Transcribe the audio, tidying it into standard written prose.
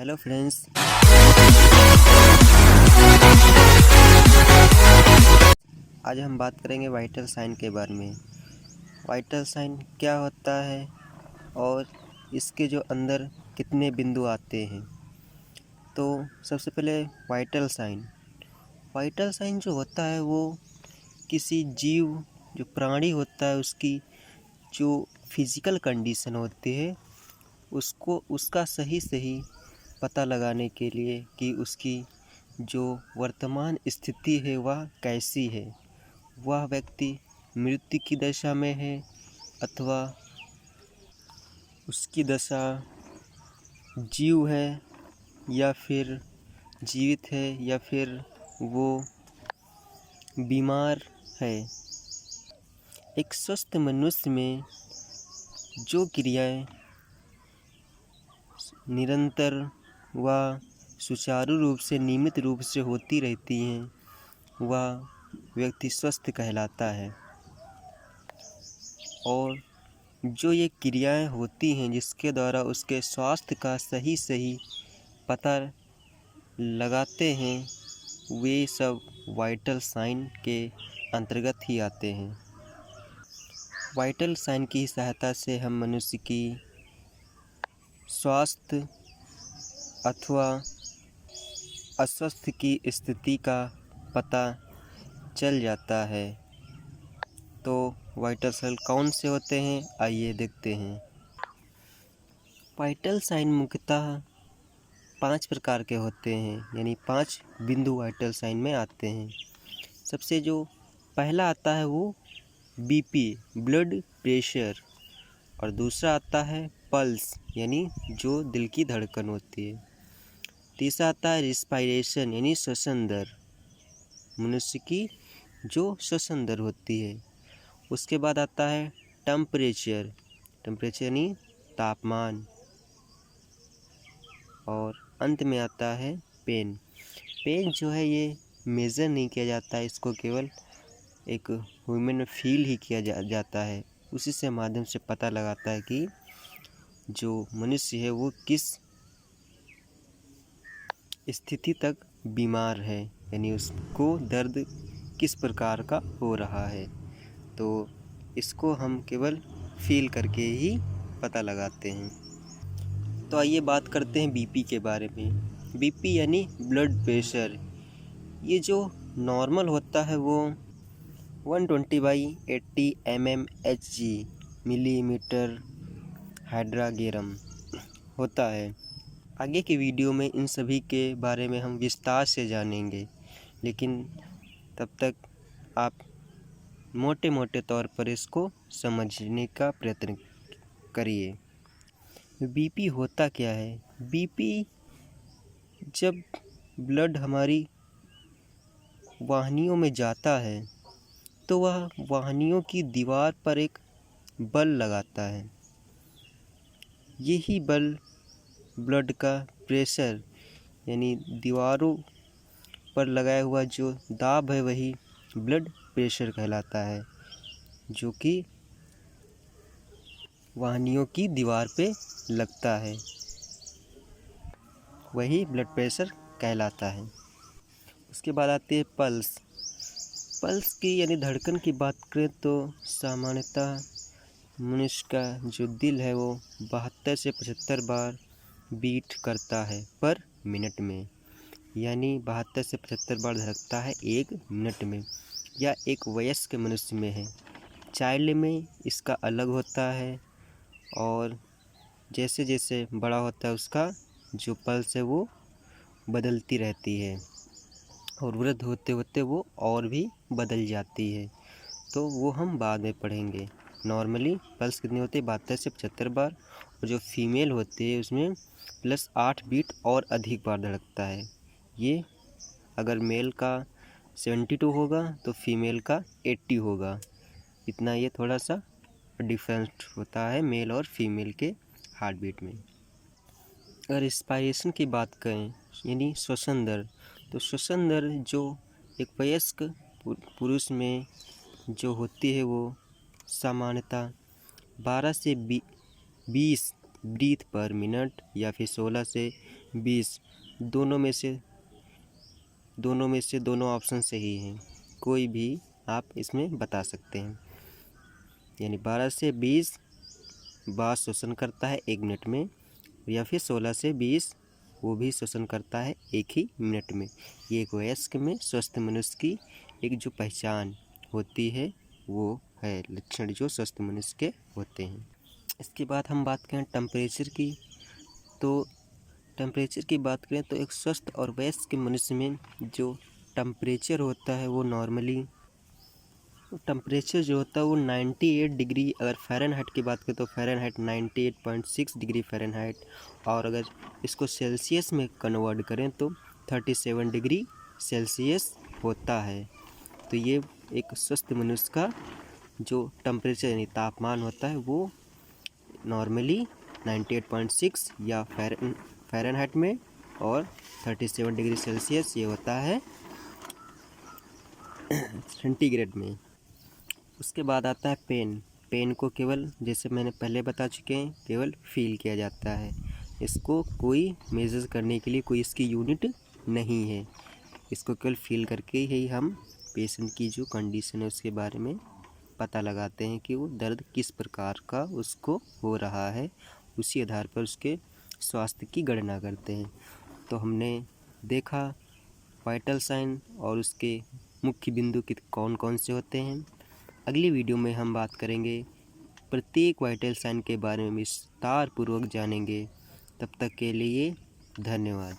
Hello friends. आज हम बात करेंगे वाइटल साइन के बारे में। वाइटल साइन क्या होता है और इसके जो अंदर कितने बिंदु आते हैं। तो सबसे पहले वाइटल साइन जो होता है वो किसी जीव जो प्राणी होता है उसकी जो फिजिकल कंडीशन होती है उसको उसका सही पता लगाने के लिए कि उसकी जो वर्तमान स्थिति है वह कैसी है, वह व्यक्ति मृत्यु की दशा में है अथवा उसकी दशा जीव है या फिर जीवित है या फिर वो बीमार है। एक स्वस्थ मनुष्य में जो क्रियाएं निरंतर व सुचारू रूप से नियमित रूप से होती रहती हैं वह व्यक्ति स्वस्थ कहलाता है। और जो ये क्रियाएं होती हैं जिसके द्वारा उसके स्वास्थ्य का सही पता लगाते हैं वे सब वाइटल साइन के अंतर्गत ही आते हैं। वाइटल साइन की सहायता से हम मनुष्य की स्वास्थ्य अथवा अस्वस्थ की स्थिति का पता चल जाता है। तो वाइटल साइन कौन से होते हैं आइए देखते हैं। वाइटल साइन मुख्यतः 5 प्रकार के होते हैं, यानी 5 बिंदु वाइटल साइन में आते हैं। सबसे जो पहला आता है वो बीपी ब्लड प्रेशर, और दूसरा आता है पल्स यानी जो दिल की धड़कन होती है। तीसरा आता है रिस्पायरेशन यानी श्वसन दर, मनुष्य की जो श्वसन दर होती है। उसके बाद आता है टेम्परेचर यानी तापमान, और अंत में आता है पेन जो है ये मेज़र नहीं किया जाता है, इसको केवल एक ह्यूमन में फील ही किया जाता है। उसी से माध्यम से पता लगाता है कि जो मनुष्य है वो किस स्थिति तक बीमार है, यानी उसको दर्द किस प्रकार का हो रहा है। तो इसको हम केवल फील करके ही पता लगाते हैं। तो आइए बात करते हैं बीपी के बारे में। बीपी यानी ब्लड प्रेशर, ये जो नॉर्मल होता है वो 120/80 mmHg मिलीमीटर हाइड्राग्राम होता है। आगे के वीडियो में इन सभी के बारे में हम विस्तार से जानेंगे, लेकिन तब तक आप मोटे तौर पर इसको समझने का प्रयत्न करिए। बीपी होता क्या है? बीपी जब ब्लड हमारी वाहिनियों में जाता है तो वह वाहिनियों की दीवार पर एक बल लगाता है। यही बल ब्लड का प्रेशर यानी दीवारों पर लगाया हुआ जो दाब है वही ब्लड प्रेशर कहलाता है, जो कि वाहिनियों की दीवार पे लगता है, वही ब्लड प्रेशर कहलाता है। उसके बाद आती है पल्स की यानी धड़कन की बात करें तो सामान्यतः मनुष्य का जो दिल है वो 72 से 75 बार बीट करता है पर मिनट में, यानी 72 से 75 बार धड़कता है 1 मिनट में, या एक वयस्क मनुष्य में है। चाइल्ड में इसका अलग होता है, और जैसे जैसे बड़ा होता है उसका जो पल्स है वो बदलती रहती है, और वृद्ध होते होते वो और भी बदल जाती है। तो वो हम बाद में पढ़ेंगे। नॉर्मली पल्स कितनी होती है? 72 से 75 बार, और जो फीमेल होती है उसमें +8 बीट और अधिक बार धड़कता है। ये अगर मेल का 72 होगा तो फीमेल का 80 होगा। इतना ये थोड़ा सा डिफरेंस होता है मेल और फीमेल के हार्ट बीट में। अगर रिस्पायरेशन की बात करें यानी श्वसन दर, तो श्वसन दर जो एक वयस्क पुरुष में जो होती है वो सामान्यतः 12 से 20 ब्रीथ पर मिनट या फिर 16 से 20, दोनों में से दोनों ऑप्शन सही हैं, कोई भी आप इसमें बता सकते हैं। यानी 12 से 20 बार श्वसन करता है 1 मिनट में, या फिर 16 से 20 वो भी श्वसन करता है 1 ही मिनट में। ये एक वयस्क में स्वस्थ मनुष्य की एक जो पहचान होती है वो है लक्षण जो स्वस्थ मनुष्य के होते हैं। इसके बाद हम बात करें टेम्परेचर की, तो टेम्परेचर की बात करें तो एक स्वस्थ और वयस्क मनुष्य में जो टेम्परेचर होता है वो नॉर्मली टेम्परेचर जो होता है वो 98 डिग्री, अगर फ़ारेनहाइट की बात करें तो फ़ारेनहाइट 98.6 डिग्री फ़ारेनहाइट, और अगर इसको सेल्सियस में कन्वर्ट करें तो 37 डिग्री सेल्सियस होता है। तो ये एक स्वस्थ मनुष्य का जो टेम्परेचर यानी तापमान होता है वो नॉर्मली 98.6 या फ़ारेनहाइट में, और 37 डिग्री सेल्सियस ये होता है सेंटीग्रेड में। उसके बाद आता है पेन। पेन को केवल, जैसे मैंने पहले बता चुके हैं, केवल फील किया जाता है। इसको कोई मेजर करने के लिए कोई इसकी यूनिट नहीं है। इसको केवल फील करके ही हम पेशेंट की जो कंडीशन है उसके बारे में पता लगाते हैं कि वो दर्द किस प्रकार का उसको हो रहा है। उसी आधार पर उसके स्वास्थ्य की गणना करते हैं। तो हमने देखा वाइटल साइन और उसके मुख्य बिंदु कौन कौन से होते हैं। अगली वीडियो में हम बात करेंगे, प्रत्येक वाइटल साइन के बारे में विस्तार पूर्वक जानेंगे। तब तक के लिए धन्यवाद।